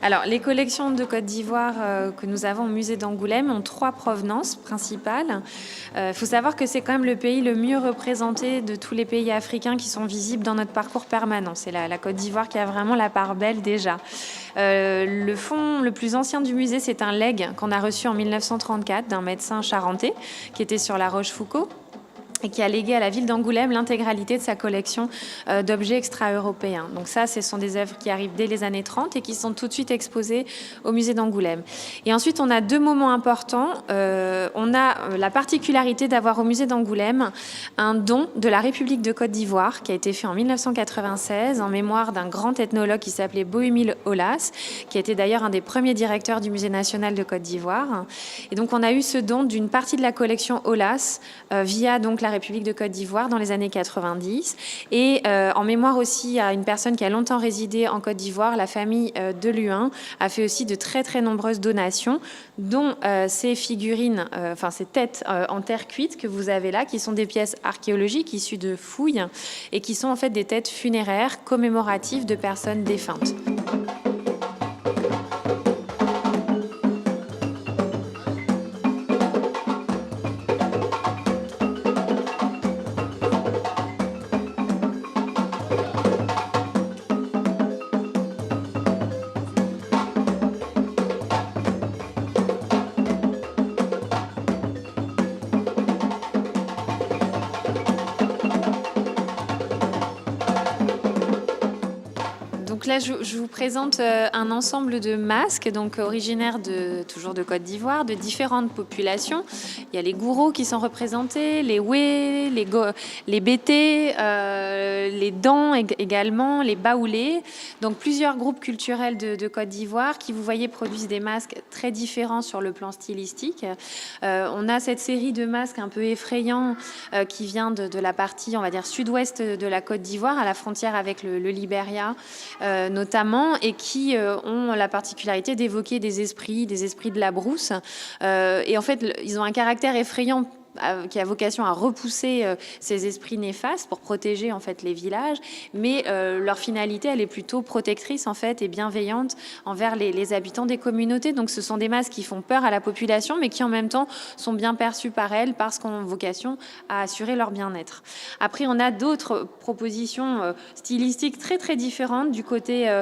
Alors, les collections de Côte d'Ivoire que nous avons au musée d'Angoulême ont 3 provenances principales. Il faut savoir que c'est quand même le pays le mieux représenté de tous les pays africains qui sont visibles dans notre parcours permanent. C'est la Côte d'Ivoire qui a vraiment la part belle déjà. Le fonds le plus ancien du musée, c'est un legs qu'on a reçu en 1934 d'un médecin charentais qui était sur la Rochefoucauld et qui a légué à la ville d'Angoulême l'intégralité de sa collection d'objets extra-européens. Donc ça, ce sont des œuvres qui arrivent dès les années 30 et qui sont tout de suite exposées au musée d'Angoulême. Et ensuite, on a 2 moments importants. On a la particularité d'avoir au musée d'Angoulême un don de la République de Côte d'Ivoire qui a été fait en 1996 en mémoire d'un grand ethnologue qui s'appelait Bohumil Aulas, qui était d'ailleurs un des premiers directeurs du musée national de Côte d'Ivoire. Et donc, on a eu ce don d'une partie de la collection Aulas via donc la République de Côte d'Ivoire dans les années 90 et en mémoire aussi à une personne qui a longtemps résidé en Côte d'Ivoire, la famille de Luin a fait aussi de très très nombreuses donations dont ces figurines, ces têtes en terre cuite que vous avez là, qui sont des pièces archéologiques issues de fouilles et qui sont en fait des têtes funéraires commémoratives de personnes défuntes. Donc là, je vous présente un ensemble de masques, donc originaires toujours de Côte d'Ivoire, de différentes populations. Il y a les gourous qui sont représentés, les Wé, les Bété, les Dans également, les Baoulés. Donc plusieurs groupes culturels de Côte d'Ivoire qui, vous voyez, produisent des masques très différents sur le plan stylistique. On a cette série de masques un peu effrayants qui vient de la partie, on va dire, sud-ouest de la Côte d'Ivoire, à la frontière avec le Libéria notamment, et qui ont la particularité d'évoquer des esprits de la brousse. Et en fait, ils ont un caractère effrayant qui a vocation à repousser ces esprits néfastes pour protéger en fait les villages, mais leur finalité, elle est plutôt protectrice en fait et bienveillante envers les habitants des communautés. Donc ce sont des masques qui font peur à la population, mais qui en même temps sont bien perçus par elles parce qu'on a vocation à assurer leur bien-être. Après, on a d'autres propositions stylistiques très très différentes du côté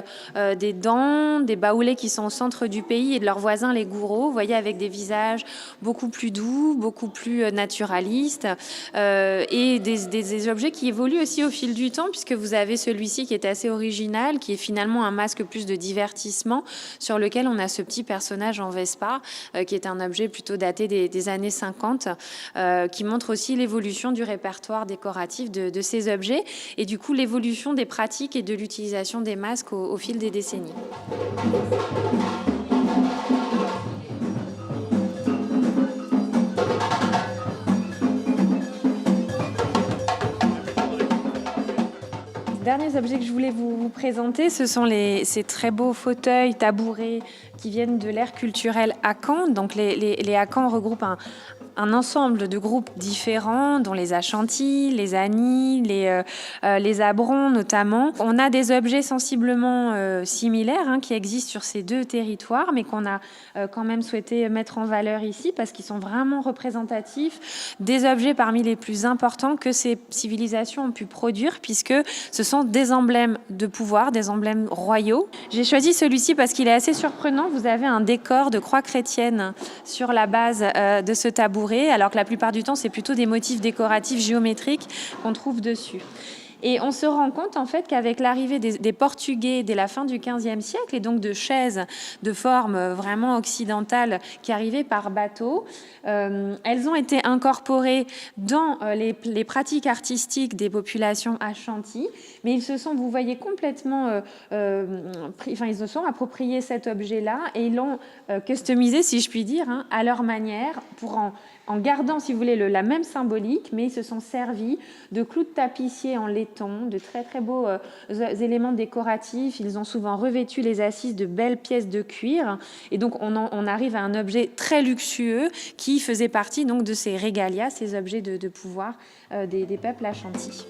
des Dans, des Baoulés qui sont au centre du pays et de leurs voisins les Gourous, vous voyez, avec des visages beaucoup plus doux, beaucoup plus naturalistes et des objets qui évoluent aussi au fil du temps, puisque vous avez celui-ci qui est assez original, qui est finalement un masque plus de divertissement, sur lequel on a ce petit personnage en Vespa, qui est un objet plutôt daté des années 50, qui montre aussi l'évolution du répertoire décoratif de ces objets, et du coup l'évolution des pratiques et de l'utilisation des masques au fil des décennies. Les derniers objets que je voulais vous présenter, ce sont ces très beaux fauteuils, tabourets qui viennent de l'ère culturelle Akan. Donc les Akan regroupent un ensemble de groupes différents, dont les Ashanti, les Ani, les Abrons notamment. On a des objets sensiblement similaires qui existent sur ces 2 territoires, mais qu'on a quand même souhaité mettre en valeur ici parce qu'ils sont vraiment représentatifs des objets parmi les plus importants que ces civilisations ont pu produire, puisque ce sont des emblèmes de pouvoir, des emblèmes royaux. J'ai choisi celui-ci parce qu'il est assez surprenant. Vous avez un décor de croix chrétienne sur la base de ce tabouret, alors que la plupart du temps, c'est plutôt des motifs décoratifs géométriques qu'on trouve dessus. Et on se rend compte en fait qu'avec l'arrivée des Portugais dès la fin du XVe siècle, et donc de chaises de forme vraiment occidentale qui arrivaient par bateau, elles ont été incorporées dans les pratiques artistiques des populations Ashanti, mais ils se sont, vous voyez, complètement, ils se sont appropriés cet objet-là et ils l'ont customisé, si je puis dire, à leur manière, pour en en gardant, si vous voulez, la même symbolique, mais ils se sont servis de clous de tapissier en laiton, de très très beaux éléments décoratifs. Ils ont souvent revêtu les assises de belles pièces de cuir, et donc on arrive à un objet très luxueux qui faisait partie donc de ces régalia, ces objets de pouvoir des peuples achantis.